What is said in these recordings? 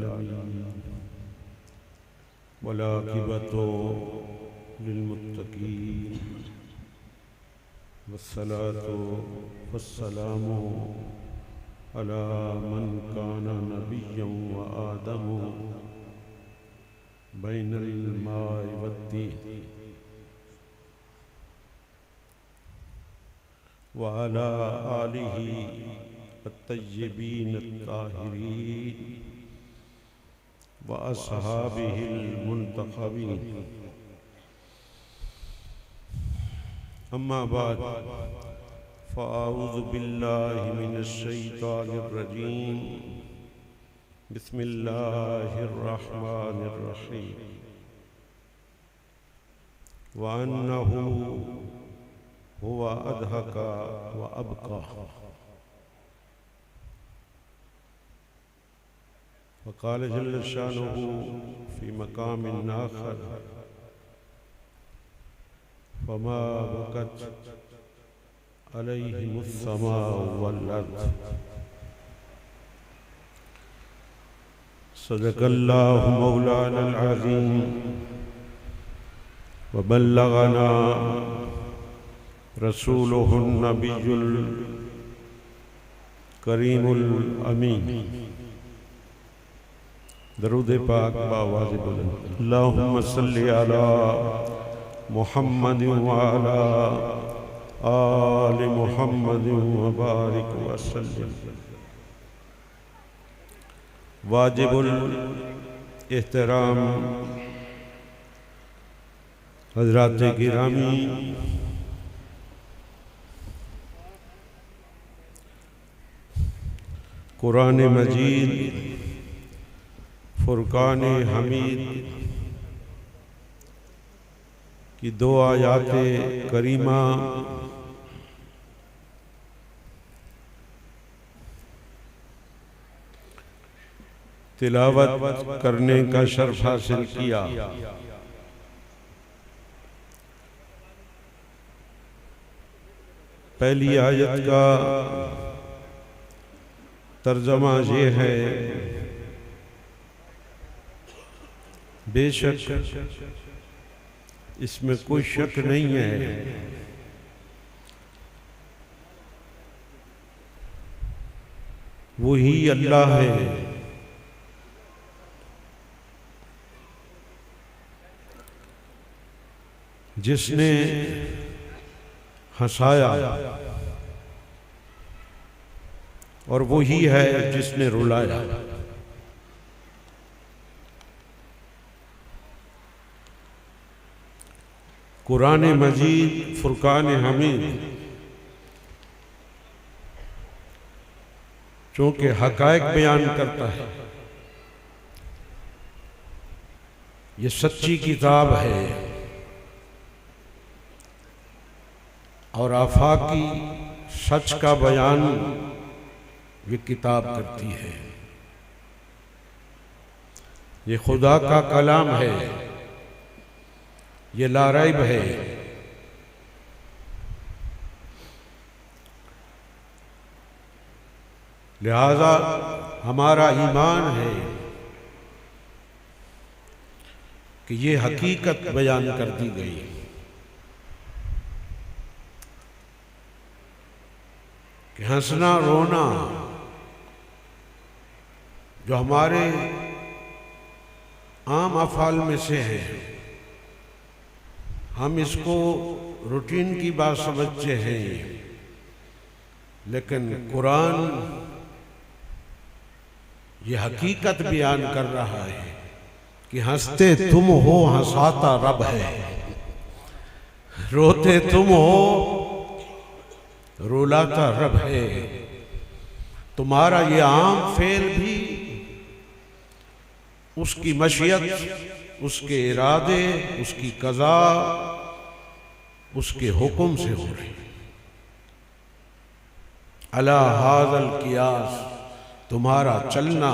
आलमीन वलाकिबतु लिलमुत्तकीन वस्सलातु वस्सलामु अला मन काना नबिय्यन व आदमु बैनल माइ वद्दीन व अला आलिहि अत्तय्यबीन अत्ताहिरीन व अस्हाबिहिल मुंतखबीन। अम्मा बाद फ़अऊज़ु बिल्लाहि मिनश शैतानिर रजीम। बिस्मिल्लाहिर रहमानिर रहीम। व अन्नहु हुवा अज़हका व अबका। वक़ाल जल्ल शानुहु फ़ी मक़ामिन आख़र फमा बकत अलैहिमुस्समाउ वल अर्ज़। सदक़ल्लाहु मौलानल अज़ीम व बल्लगना रसूलुहुन नबियुल करीमुल अमीन। दरूद पाक बावाज़ बुलंद। अल्लाहुम्मा सल्लि अला मुहम्मद व अला आलि मुहम्मद व बारिक व सल्लिम। वाजिबुल एहतराम हज़रात गिरामी, कुरान मजीद फुरकान हमीद की दो आयाते करीमा तिलावत करने का शर्फ हासिल किया। पहली आयत का तर्जमा ये है, बेशक इसमें कोई शक नहीं है वही अल्लाह है जिसने हंसाया और वही है जिसने रुलाया। कुरान मजीद फुरकान हमीद चूँकि हक़ाइक़ बयान करता है, ये सच्ची किताब है और आफाकी सच का बयान ये किताब करती है। ये खुदा का कलाम है, ये लारैब है। लिहाजा हमारा ईमान है कि ये हकीकत बयान कर दी गई कि हंसना रोना जो हमारे आम अफ़ाल में से है, हम इसको रूटीन की बात समझते हैं, लेकिन कुरान ये हकीकत बयान कर रहा है कि हंसते तुम हो, हंसाता रब है। रोते तुम हो, रुलाता रब है। तुम्हारा ये आम फेल भी उसकी मशीयत, उसके इरादे, उसकी कज़ा, उसके हुक्म से हो रही। अला हाज़ल कियास, तुम्हारा चलना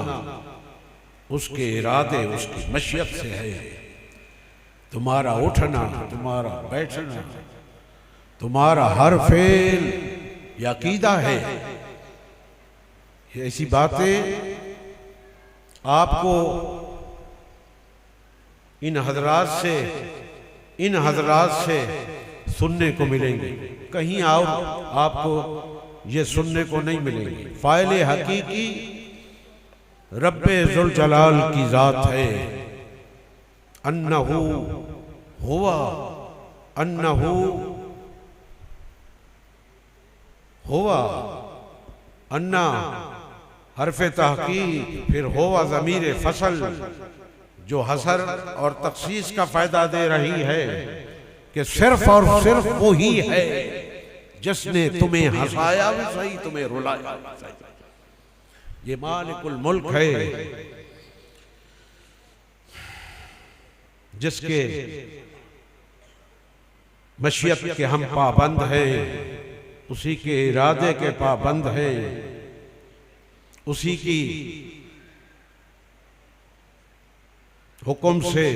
उसके इरादे, उसकी मशीयत से है। तुम्हारा उठना, तुम्हारा बैठना, तुम्हारा हर फेल ये अकीदा है। ये ऐसी बातें आपको इन हजरात से सुनने को मिलेंगे, कहीं और आपको ये सुनने को नहीं मिलेंगे। फाइल हकीकी रब्बे जुल जलाल की जात है, अन्नहु हुवा अन्नहु हुवा, अन्ना हरफे तहकीक, फिर होवा ज़मीर फसल जो हसर और तखसीस का फायदा दे रही है कि सिर्फ और सिर्फ वो ही है जिसने तुम्हें हंसाया भी सही, तुम्हें रुलाया भी सही। ये मालिकुल मुल्क है जिसके मशीयत के हम पाबंद हैं, उसी के इरादे के पाबंद हैं, उसी की हुक्म से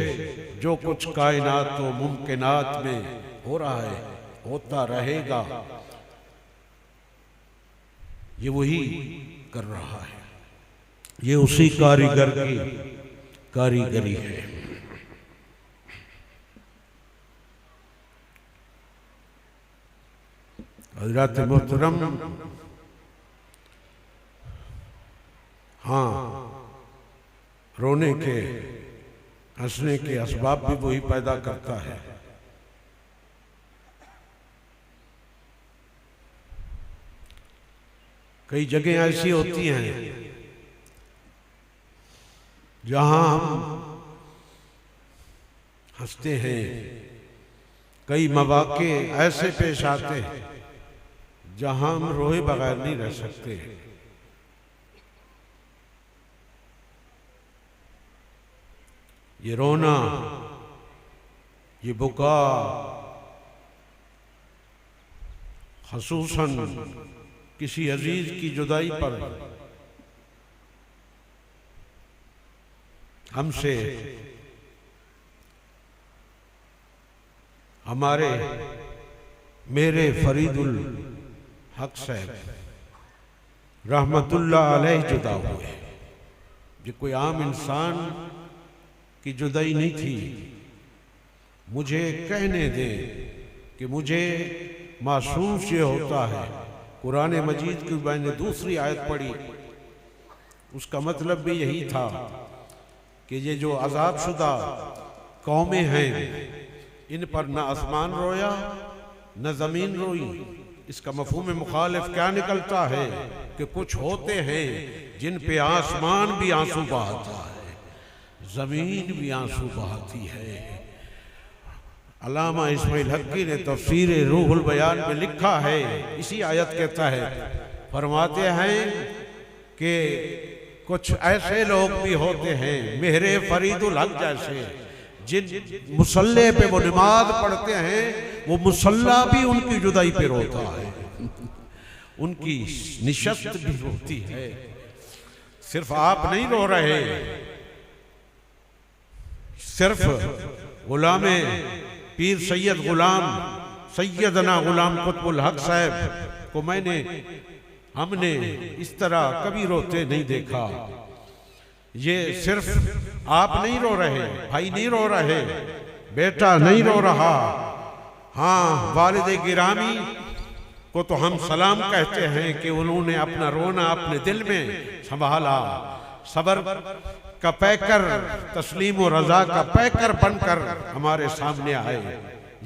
जो कुछ कायनात व मुमकिनात में हो रहा है, होता रहेगा, ये वही कर रहा है। ये उसी कारीगर की कारीगरी है। हज़रत मोहतरम, हाँ, रोने के हंसने के असबाब भी वही पैदा करता है। कई जगह ऐसी होती हैं जहां हम हंसते हैं, कई मौके ऐसे पेश आते हैं जहां हम रोए बगैर नहीं रह सकते। ये रोना, ये बुका ख़ुसूसन किसी अजीज की जुदाई पर हमसे, हमारे मेरे फरीदुल हक साहब रहमतुल्लाह अलैह जुदा हुए। ये कोई आम इंसान की जुदाई नहीं थी। मुझे कहने दे कि मुझे महसूस ये होता है, कुरान मजीद की मैंने दूसरी आयत पढ़ी, उसका मतलब भी यही था कि ये जो अज़ाब शुदा कौमें हैं, इन पर न आसमान रोया न ज़मीन रोई। इसका मफ़हूम मुखालिफ क्या निकलता है कि कुछ होते हैं जिन पे आसमान भी आंसू बहाता है, ज़मीन भी आंसू बहाती है। अल्लामा इस्माइल हक्की ने तफसीर रूहुल बयान में लिखा है, इसी आयत के तहत फरमाते हैं कि कुछ ऐसे लोग भी होते हैं मेरे फरीदुल हक जैसे, जिन मुसल्ले पे वो नमाज पढ़ते हैं, वो मुसल्ला भी उनकी जुदाई पे रोता है, उनकी निशस्त भी रोती है। सिर्फ आप नहीं रो रहे, सिर्फ गुलामे पीर सैयद गुलाम सैयदना गुलाम कुतुबुल हक साहब को हमने इस तरह कभी रोते नहीं देखा। ये सिर्फ आप नहीं रो रहे, भाई नहीं रो रहे, बेटा नहीं रो रहा, हाँ, वालिद गिरामी को तो हम सलाम कहते हैं कि उन्होंने अपना रोना अपने दिल में संभाला, सबर का पैकर, तस्लीम और रजा का पैकर बनकर हमारे सामने आए।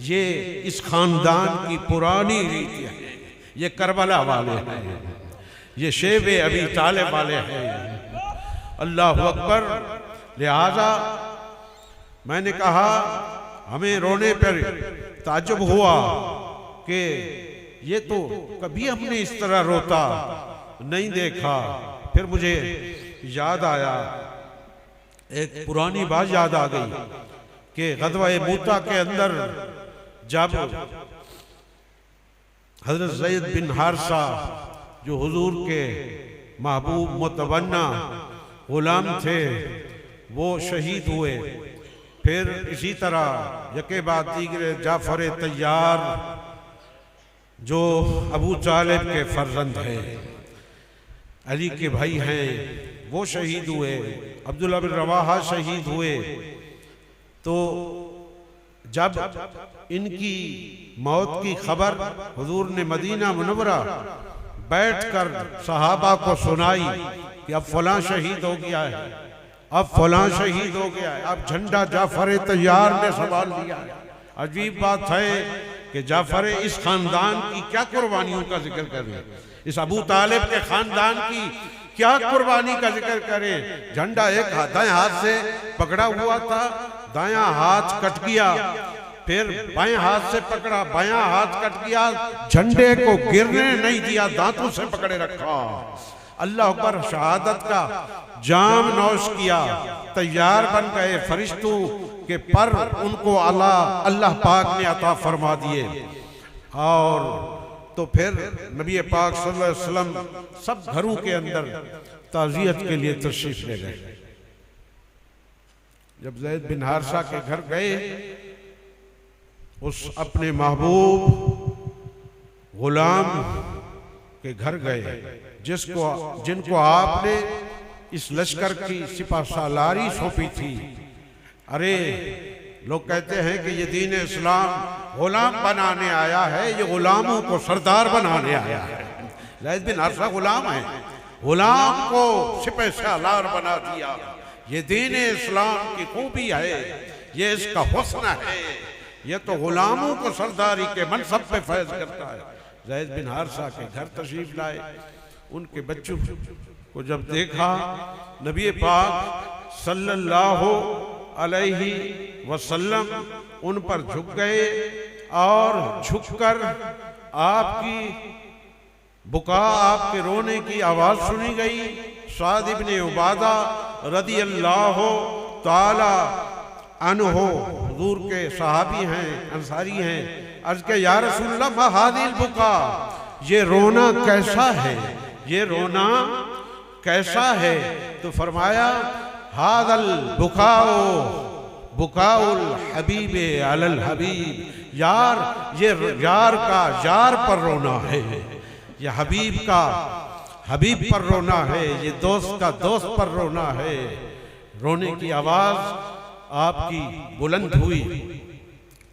ये इस खानदान की पुरानी रीति है, ये करबला वाले हैं, ये शेबे अबी तालिब वाले हैं। अल्लाह अकबर। लिहाजा मैंने कहा, हमें रोने पर ताज्जुब हुआ कि ये तो कभी हमने इस तरह रोता नहीं देखा। फिर मुझे याद आया, एक पुरानी बात याद आ गई कि ग़ज़वा मूता के अंदर जब हज़रत ज़ैद बिन हारिसा जो हुजूर के महबूब मुतवन्ना गुलाम थे, वो शहीद हुए, फिर इसी तरह यके बाद दीगरे जाफर तैयार जो अबू तालिब के फर्जंद हैं, अली के भाई हैं, वो शहीद हुए, अब्दुल्लाह बिन रवाहा शहीद हुए। तो जब इनकी मौत की खबर हुजूर ने मदीना मुनव्वरा बैठकर सहाबा को सुनाई कि अब फलां शहीद हो गया है, अब फलां शहीद हो गया है, अब झंडा जाफर तैयार ने संभाल लिया है। अजीब बात है कि जाफर इस खानदान की क्या कुर्बानियों का जिक्र करें, इस अबू तालिब के खानदान की क्या कुर्बानी का जिक्र करें। झंडा एक दाएं हाथ से पकड़ा हुआ था, दायां हाथ कट गया, फिर बाएं हाथ से पकड़ा, बायां हाथ कट गया, झंडे को गिरने नहीं दिया, दांतों से पकड़े रखा। अल्लाह पर शहादत का जाम नौश किया, तैयार बन गए। फरिश्तों के पर उनको अल्लाह पाक ने अता फरमा दिए। और तो फिर नबी पाक सल्लल्लाहु अलैहि वसल्लम सब घरों के अंदर ताज़ियत के लिए तशरीफ ले गए। जब ज़ैद बिन हारिसा के घर गए, उस अपने महबूब गुलाम के घर गए जिनको आपने इस लश्कर की सिपा सालारी सौंपी थी। अरे लोग कहते हैं कि ये दीन इस्लाम गुलाम बनाने आया है, ये गुलामों को सरदार बनाने आया है। ज़ैद बिन हारिसा गुलाम है, गुलाम को सिपा सालार बना दिया। ये दीन इस्लाम की खूबी है, ये इसका हुस्न है, ये तो गुलामों को सरदारी के मनसब पे फैज करता है। ज़ैद बिन हारिसा के घर तशरीफ लाए, उनके बच्चों को जब देखा, नबी पाक सल्लल्लाहु अलैहि वसल्लम उन पर झुक गए और झुककर आपकी बुका, आपके रोने की आवाज सुनी गई। साद इब्ने उबादा रदी अल्लाह ताला अन्हो हुजूर के सहाबी हैं, अंसारी हैं। अर्ज के या रसूलल्लाह मा हादिल बुका, ये रोना कैसा है, ये रोना कैसा है? तो फरमाया हादल बुकाओ बुकाउल हबीबे अलल हबीब, यार ये यार का यार पर रोना है, ये हबीब का हबीब पर रोना है, ये दोस्त का दोस्त पर रोना है। रोने की आवाज आपकी बुलंद हुई।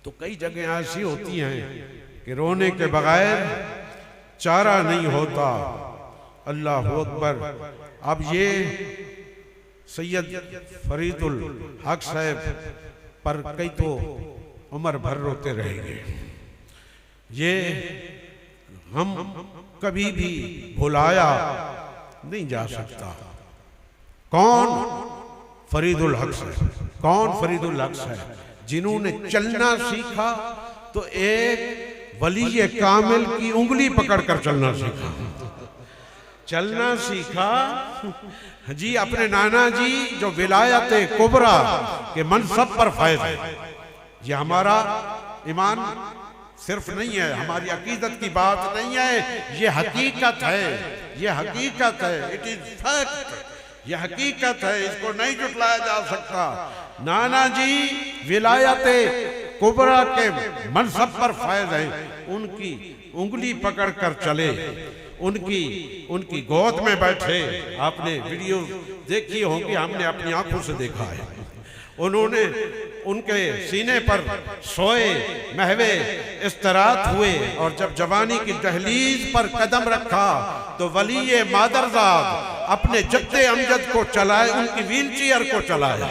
तो कई जगह ऐसी होती हैं कि रोने के बगैर चारा नहीं होता। अल्लाह अकबर। अब ये सैयद फरीदुल हक साहब पर कई तो उम्र भर रोते रहेंगे। ये हम कभी भी भुलाया नहीं जा सकता। कौन? फरीदुल हक साहब। कौन फरीदुल हक साहब? जिन्होंने चलना सीखा तो एक वली कामिल की उंगली पकड़कर चलना सीखा। चलना सीखा जी अपने नाना जी जो विलायत कुबरा के मनसब पर फैज है। ये हमारा ईमान सिर्फ नहीं है, हमारी अकीदत की बात नहीं है, ये हकीकत है, ये हकीकत है, इट इज फैक्ट, ये हकीकत है, इसको नहीं जुटलाया जा सकता। नाना जी विलायत कुबरा के मनसब पर फैज है, उनकी उंगली पकड़ कर चले, उनकी गोद में बैठे। आपने वीडियो देखी होगी, हमने अपनी आंखों से देखा है। उन्होंने उनके सीने पर सोए, महवे इस्तरात हुए, और जब जवानी की दहलीज पर कदम रखा तो वली मादरजाद अपने जद्दे अमजद को चलाए, उनकी व्हील चेयर को चलाया।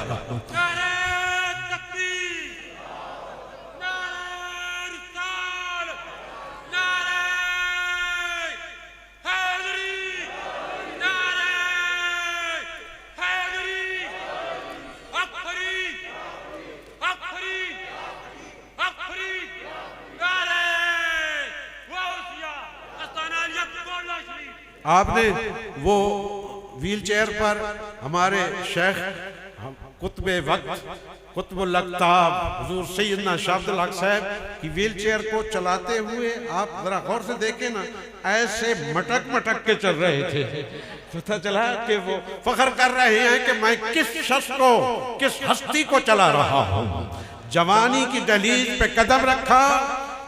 आपने वो व्हील चेयर पर हमारे शेख कुतुबे वक्त कुतुबुल अक़ताब हुजूर सैयदना शाह अब्दुल हक साहब की व्हील चेयर को चलाते हुए आप जरा गौर से देखें ना, ऐसे मटक मटक के चल रहे थे। पता चला कि वो फख्र कर रहे हैं कि मैं किस शख्स को, किस हस्ती को चला रहा हूँ। जवानी की दहलीज पे कदम रखा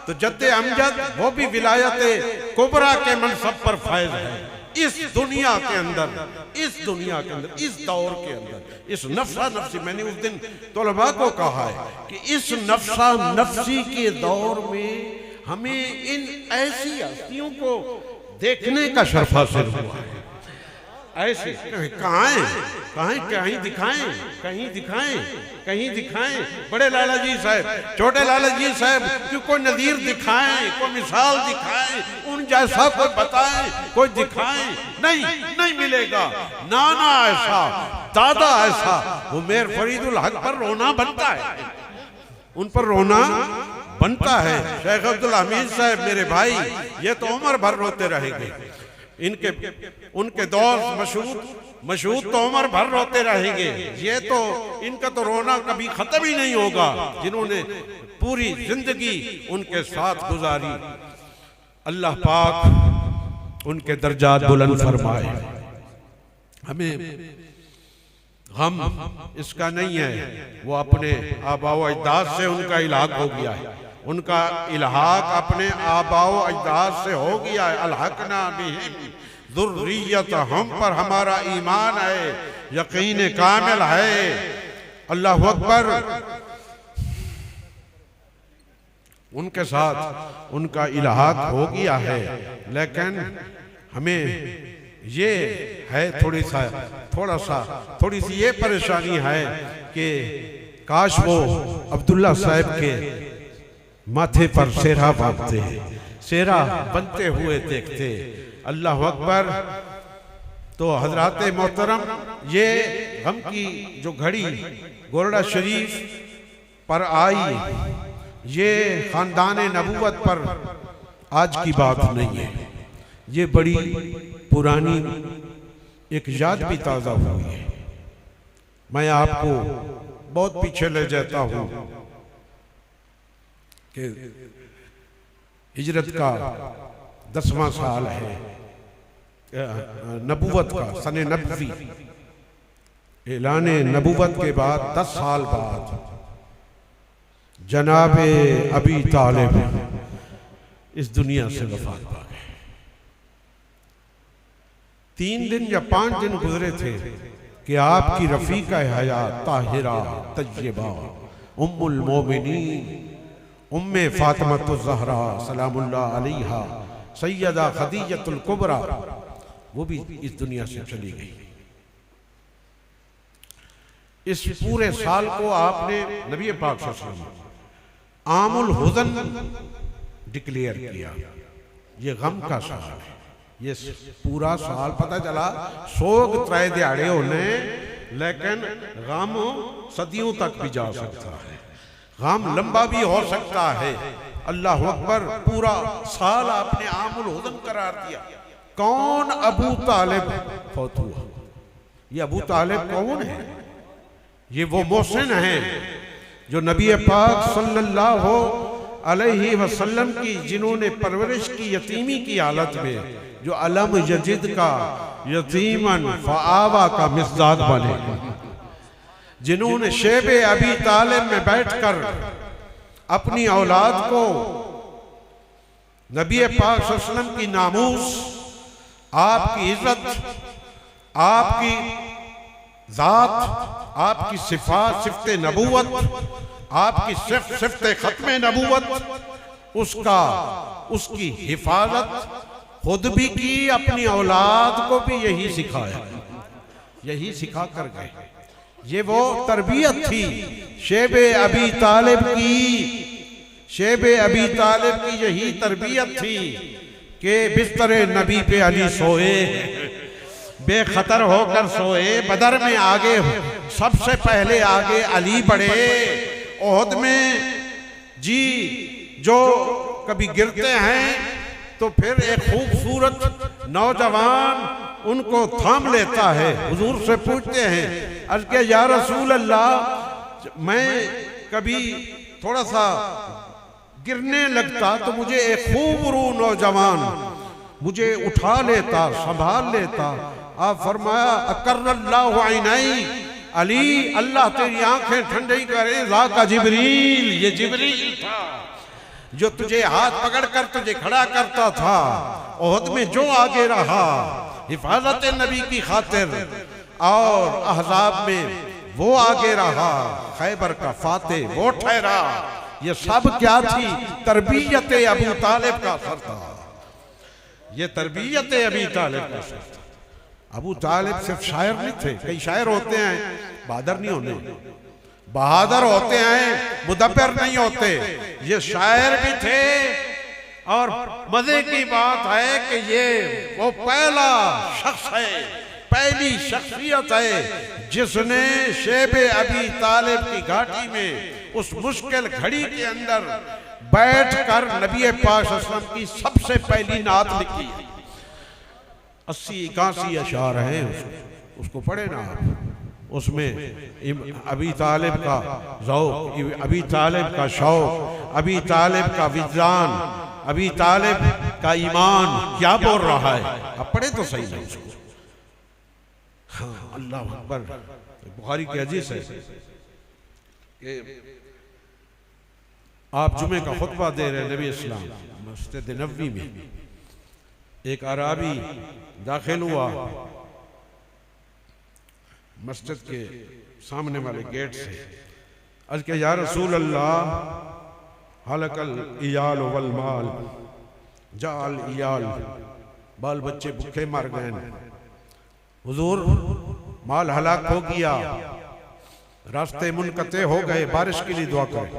तो जद्दे अमजद वो भी विलायत कुबरा के मनसब पर फैज है। इस दुनिया के अंदर, इस दुनिया के अंदर, इस दौर के अंदर, इस नफ्सा नफ्सी, मैंने उस दिन तलबा को कहा है कि इस नफ्सा नफ्सी के दौर में हमें इन ऐसी हस्तियों को देखने का शर्फ हासिल हुआ है। ऐसे कहाँ है, कहीं दिखाएं, कहीं दिखाएं, कहीं दिखाएं। बड़े लाला जी साहब, छोटे लाला जी साहब, क्यों कोई नज़ीर दिखाएं, कोई मिसाल दिखाएं, उन जैसा कोई बताएं, कोई दिखाएं। नहीं मिलेगा। नाना ऐसा, दादा ऐसा, वो मेर फरीदुल हक पर रोना बनता है, उन पर रोना बनता है। शेख अब्दुल हमीद साहब मेरे भाई, ये तो उम्र भर रोते रहेंगे। इनके उनके दोस्त मशहूद तो उम्र भर रोते रहेंगे। ये तो इनका तो रोना कभी खत्म ही नहीं होगा, जिन्होंने पूरी जिंदगी उनके साथ गुजारी। अल्लाह पाक उनके दर्जात बुलंद फरमाए। हमें गम इसका नहीं है, वो अपने आबाओ अजदाद से उनका इलाक हो गया है, उनका इल्हाक अपने आबाओ अजदाद से हो गया है। अलहकना बिहिम ज़ुर्रियत, हम पर हमारा ईमान है, यकीन कामिल है। अल्लाह अकबर। उनके साथ उनका इल्हाक हो गया है, लेकिन हमें ये है थोड़ी सी ये परेशानी है कि काश वो अब्दुल्ला साहब के माथे पर सेहरा बांधते, सेहरा बनते हुए देखते। अल्लाह अकबर। तो हजरात मोहतरम, ये गम की जो घड़ी गोरडा शरीफ पर आई, ये खानदान नबूवत पर आज की बात नहीं है, ये बड़ी पुरानी एक याद भी ताज़ा हुई है। मैं आपको बहुत पीछे ले जाता हूँ कि हिजरत का 10वां साल है, नबूवत का सने नबवी, ऐलाने नबूवत के बाद 10 साल बाद जनाबे अबी तालिब इस दुनिया से वफात पा गए। 3 दिन या 5 दिन गुजरे थे कि आपकी रफीका हयात ताहिरा तय्यबा उम्मुल मोमिनीन उम्मे फातिमा ज़हरा सलामुल्लाह अलैहा सैयदा खदीजतुल कुबरा, वो भी इस दुनिया से चली गई। इस पूरे साल को आपने नबी पाक सल्लल्लाहु अलैहि वसल्लम आमुल हुज़न डिक्लेयर किया। ये गम का साल है, ये पूरा साल पता चला सोग त्राय दिहाड़े होने, लेकिन गम सदियों तक भी जा सकता है, गम लंबा भी हो सकता है। अल्लाह अकबर। पूरा साल आपने आमुल हुज़न करार दिया। कौन? अबू तालिब फौत हुआ। ये अबू तालिब कौन है? ये वो मोहसिन हैं जो नबी पाक सल्लल्लाहु अलैहि वसल्लम की, जिन्होंने परवरिश की यतीमी की हालत में, जो अलम यजिद का यतीमन फ़आवा का मिज़ाज बने, जिन्होंने शेबे अबी तालिब में बैठकर अपनी औलाद को नबी पाक सल्लल्लाहु अलैहि वसल्लम की नामूस, आपकी इज्जत, आपकी जात, आपकी सिफात, सिफ़ते नबूवत, आपकी सिफ़ते खत्मे नबूवत, उसकी हिफाजत खुद भी की, अपनी औलाद को भी यही सिखाया, यही सिखा कर गए। ये वो तरबियत थी शेबे अबी तालिब की, शेबे अबी तालिब की यही तरबियत थी कि बिस्तरे नबी पे अली सोए, बेखतर होकर सोए। बदर में आगे सबसे पहले आगे अली बढ़े, ओहद में जी जो कभी गिरते हैं तो फिर एक खूबसूरत नौजवान उनको थाम लेता है, हुजूर से पूछते हैं, अर्ज़ किया या रसूल अल्लाह, मैं कभी थोड़ा सा गिरने लगता तो मुझे एक खूबरू नौजवान मुझे उठा लेता, संभाल लेता। आप फरमाया अकर्रल्लाहु ऐनई अली, अल्लाह तेरी आंखें ठंडी करे, ज़ाका जिब्रील, ये जिब्रील था जो तुझे हाथ पकड़कर तुझे खड़ा करता था। ओहद में जो आगे रहा, हिफाजत नबी की खातिर, और अहज़ाब में वो आगे रहा, खैबर का फाते वो ठहरा। ये सब क्या थी? तरबियत अबू तालिब का असर था। ये तरबियत अबी तालिब का असर था। अबू तालिब सिर्फ शायर नहीं थे। कई शायर होते हैं, बहादुर नहीं होने, बहादुर होते हैं, मुदब्बिर नहीं होते। ये शायर भी थे। और मजे की बात है कि ये वो पहला शख्स है, पहली शख्सियत है जिसने शेबे अबी तालिब की घाटी में उस मुश्किल घड़ी के अंदर बैठकर नबी पाक सल्लल्लाहु अलैहि वसल्लम की सबसे पहली नात लिखी। 80-81 अशार हैं, उसको पढ़े ना आप। उसमें अबी तालिब का ज़ौक़, अबी तालिब का शौक़, अबी तालिब का विज़ान, अबी तालिब का ईमान क्या बोल रहा है। अब पढ़े तो सही नहीं उसको। हाँ, अल्लाह अकबर। बुखारी की हदीस है कि आप जुमे का खुतबा दे रहे नबी इस्लाम मस्जिद नबवी में। एक अराबी दाखिल हुआ मस्जिद के सामने वाले गेट से। अर्ज़ किया, या रसूल अल्लाह, हलकल इयाल वल माल, जाल इयाल, बाल बच्चे भूखे मर गए। हुजूर, माल हलाक हो गया, रास्ते मुनक़ते हो गए, बारिश के लिए दुआ करें।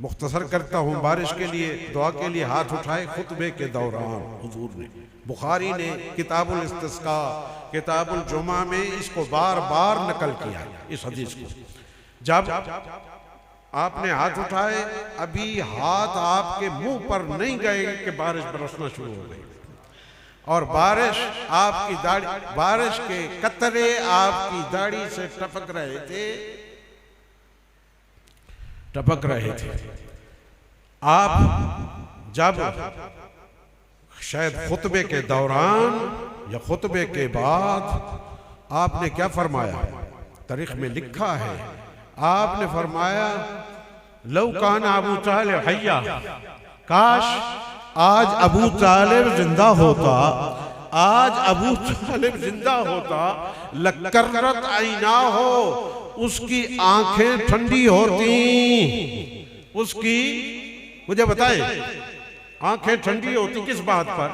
मुख्तसर करता हूँ, बारिश के लिए दुआ के लिए हाथ उठाए खुतबे के दौरान हुजूर ने। बुखारी ने किताबुल इस्तिस्का, किताबुल जुमा में इसको बार बार नकल किया इस हदीस को। जब आपने हाथ उठाए, अभी हाथ आपके मुंह पर नहीं गए कि बारिश बरसना शुरू हो गई, और बारिश आपकी दाढ़ी, बारिश के कतरे आपकी दाढ़ी से टपक रहे थे, टपक रहे थे। आप जब शायद खुतबे के दौरान या खुतबे के बाद आपने क्या फरमाया, तारीख में लिखा है, आपने फरमाया, लौ कान अबू तालिब हय्या, काश आज अबू तालिब जिंदा होता, आज अबू तालिब जिंदा होता, लकर्रत आईना हो, उसकी आंखें ठंडी होती। उसकी, मुझे बताए, आंखें ठंडी होती किस बात पर?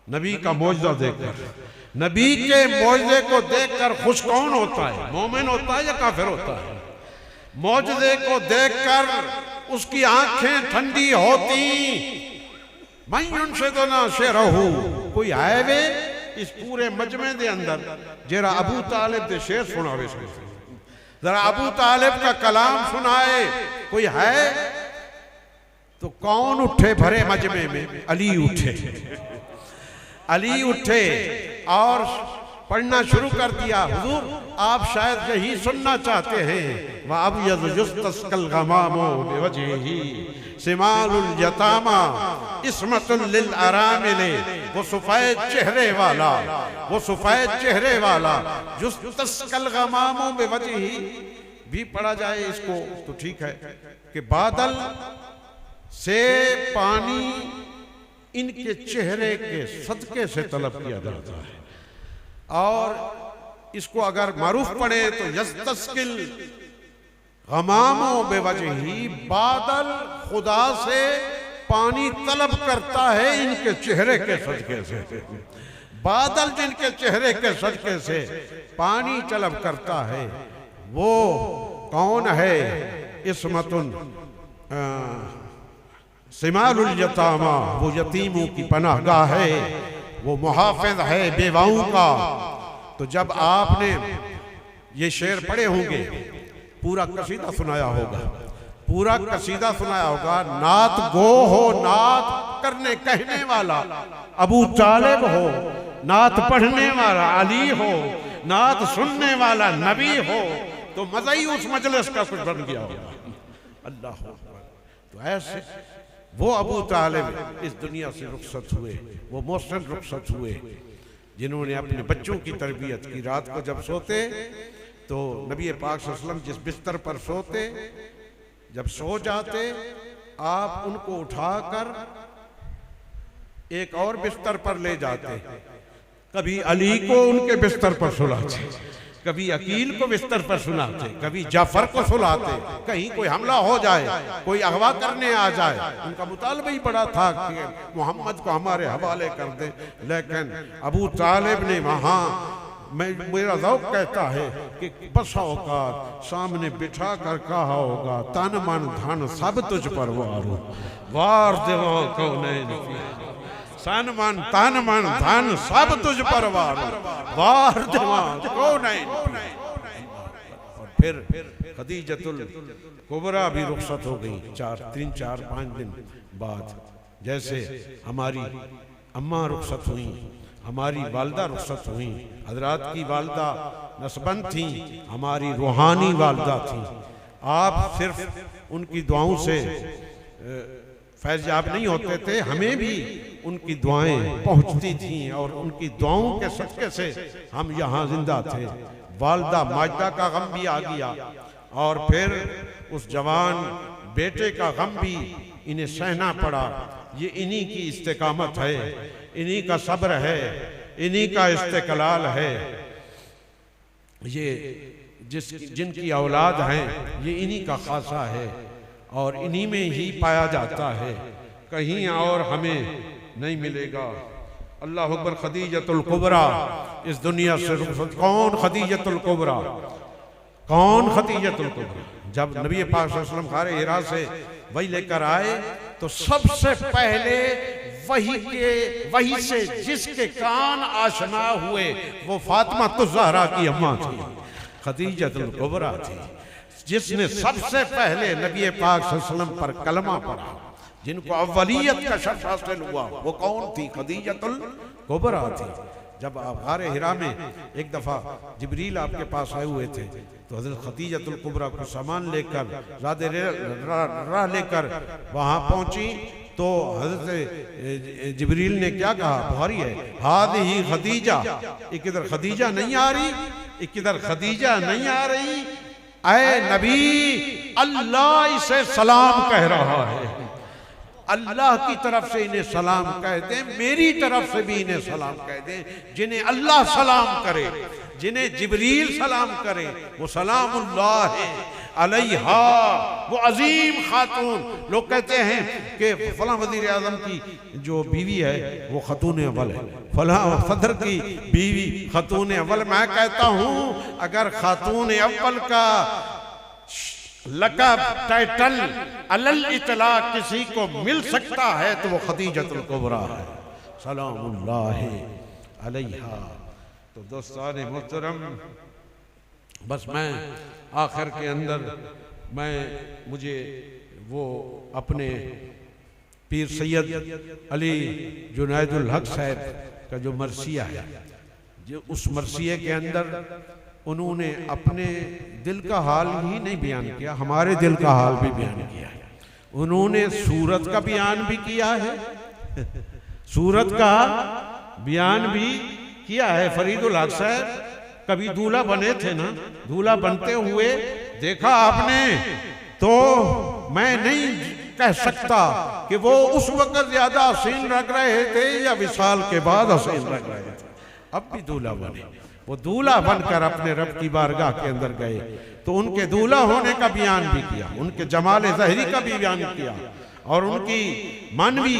नबी का मौजज़ा देखकर। नबी के मौजज़े को देखकर खुश कौन होता है? मोमिन होता है या काफिर होता है? मौजज़े को देखकर उसकी आंखें ठंडी होती। मैं से तो ना शेरहू, कोई आए वे इस पूरे मजमे दे अंदर जरा अबू तालिब दे शेर सुनावे, जरा अबू तालिब का कलाम सुनाए कोई है तो कौन उठे भरे मजमे में? अली उठे, अली उठे और पढ़ना शुरू कर दिया। हुजूर, आप शायद यही सुनना चाहते हैं, वह अब युस्तस्कल गमामो बिवजहिही सिमालुल यतामा इस्मतुल लिल अरामिले, वो सफेद चेहरे वाला, वो सफेद चेहरे वाला, युस्तस्कल गमामो बिवजहिही भी पढ़ा जाए इसको तो ठीक है कि बादल से पानी इनके चेहरे के सदके से तलब किया जाता है। और इसको अगर मारूफ पढ़े तो यस्तस्किल गमामो बेवजही, बादल खुदा से पानी तलब करता है इनके चेहरे के सदके से। बादल जिनके चेहरे के सदके से पानी तलब करता है वो कौन है? इस्मतुन सिमालुल यतामा, वो यतीमों की पनाहगाह है, वो मुहाफिज है बेवाओं का। तो जब आपने ये शेर पढ़े होंगे, पूरा कसीदा सुनाया होगा, पूरा कसीदा सुनाया होगा, नात गो हो, नात करने कहने वाला अबू तालिब हो, नात पढ़ने वाला अली हो, नात सुनने वाला नबी हो, तो मजा ही उस मजलिस का कुछ बन गया होगा। अल्लाह। तो ऐसे वो अबू तालिब इस दुनिया से रुखसत हुए, वो मोहसिन रुखसत हुए जिन्होंने अपने बच्चों की तरबियत की। रात को जब सोते तो नबी पाक सल्लल्लाहु अलैहि वसल्लम जिस बिस्तर पर सोते, जब सो जाते आप उनको उठाकर एक और बिस्तर पर ले जाते, कभी अली को उनके बिस्तर पर सुलाते, कभी अकील को बिस्तर पर सुलाते, कभी जाफर को सुलाते, कहीं कोई हमला हो जाए, कोई अगवा करने आ जाए। उनका मुतालबा ही बड़ा था कि मोहम्मद को हमारे हवाले कर दे। लेकिन अबू तालिब ने वहाँ, मेरा ज़ौक़ कहता है कि बसा औकात सामने बिठा कर कहा होगा, तन मन धन सब तुझ पर वारो, वार देवा कौनैन सन मन तन मन धन सब तुझ पर वारो, वार देवा कौनैन। और फिर खदीजतुल कुबरा भी रुखसत हो गई 3-4-5 दिन बाद। जैसे हमारी अम्मा रुखसत हुई, हमारी वालदा रुखसत हुई। हजरात की वालदा नस्बंद थी, हमारी रूहानी वालदा थी। आप सिर्फ उनकी दुआओं से फैज़याब नहीं होते थे, हमें भी उनकी दुआएं पहुंचती थीं और उनकी दुआओं के सदक़े से हम यहाँ जिंदा थे। वालदा माजदा का गम भी आ गया और फिर उस जवान बेटे का गम भी इन्हें सहना पड़ा। ये इन्हीं की इस्तेकामत है, इन्हीं का सब्र है, इन्हीं का इस्तेकलाल है। ये जिनकी औलाद हैं, ये इन्हीं का खासा है और इन्हीं में ही पाया जाता है, कहीं और हमें नहीं मिलेगा। अल्लाह अकबर। खदीजतुल कुबरा इस दुनिया से रुखसत। कौन खदीजतुल कुबरा? कौन खदीजतुल कुबरा? जब नबी पाक सल्लल्लाहु अलैहि वसल्लम गारे हिरा से वही लेकर आए तो सबसे पहले वही से जिसके कान आशना हुए वो फातिमा ज़हरा की अम्मा थी, खदीजतुल कुबरा थी, जिसने सबसे पहले नबी पाक सल्लल्लाहु अलैहि वसल्लम पर कलमा पढ़ा, जिनको अव्वलियत का शर्फ हासिल हुआ। वो कौन थी? खदीजतुल कुबरा थी। जब आप गारे हिरा में एक दफ़ा जिब्रील आपके पास आए हुए थे तो हज़रत खदीजतुल कुबरा को सामान लेकर राह लेकर वहाँ पहुँची तो हज़रत जिब्रील ने क्या कहा? बुखारी है, हादिही खदीजा। एक इधर खदीजा नहीं आ रही, एक इधर खदीजा नहीं आ रही। ऐ नबी, अल्लाह इसे सलाम कह रहा है, अल्लाह की तरफ से इन्हें सलाम कह दें, मेरी तरफ से भी इन्हें सलाम कह दें। जिन्हें अल्लाह सलाम करे, जिन्हें जिब्रील सलाम करे, वो सलामुल्लाह अलैहा, वो अजीम खातून। लोग कहते हैं कि फलां वज़ीर आज़म की जो बीवी है वो खतून अव्वल है, फलां सदर की बीवी खतून अव्वल। मैं कहता हूँ अगर खातून अव्वल का लक़ब टाइटल अलल इतलाक़ किसी को मिल सकता है तो वो खदीजतुल कुबरा है, सलामुल्लाह अलैहा। तो दोस्तान मोहतरम, बस मैं आखिर के अंदर मुझे वो अपने पीर सैयद अली जुनैदुल हक साहब का जो मरसिया है, जो उस मरसिये के अंदर उन्होंने अपने दिल का हाल ही नहीं बयान किया, हमारे दिल का हाल भी बयान किया है। उन्होंने सूरत का बयान भी किया है, सूरत का बयान भी किया है। फरीदुल हक साहब कभी दूल्हा बने थे ना, दूल्हा बनते हुए देखा आपने तो मैं नहीं कह सकता कि वो उस वक्त ज्यादा हसीन लग रहे थे या विसाल के बाद हसीन लग रहे थे। अब भी दूल्हा बने, वो दूल्हा बनकर अपने रब की बारगाह के अंदर गए तो उनके दूल्हा होने का बयान भी किया, उनके जमाल ज़हरी का भी बयान किया और उनकी मानवी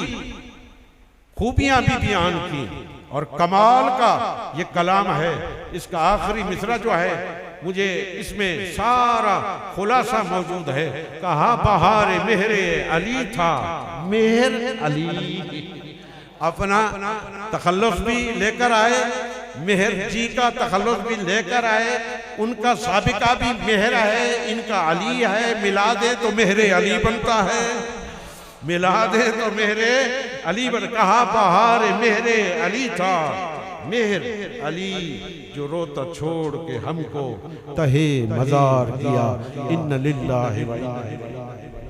खूबियां भी बयान की। और कमाल का ये कलाम है, इसका आखिरी मिसरा जो है मुझे इसमें सारा खुलासा मौजूद है। कहा बहार मेहरे अली था, मेहर अली। अपना तखल्लुस भी लेकर आए, मेहर जी का तखल्लुस भी लेकर आए, उनका साबिका भी मेहर है, इनका अली है। मिला दे तो मेहरे अली बनता है, मिला दे तो मेहरे अली बन। कहा बहार मेहरे अली था, मेहर अली जो रोता छोड़ के हमको तहे मजार किया। इन्ना लिल्लाहि व इन्ना इलैहि राजिऊन।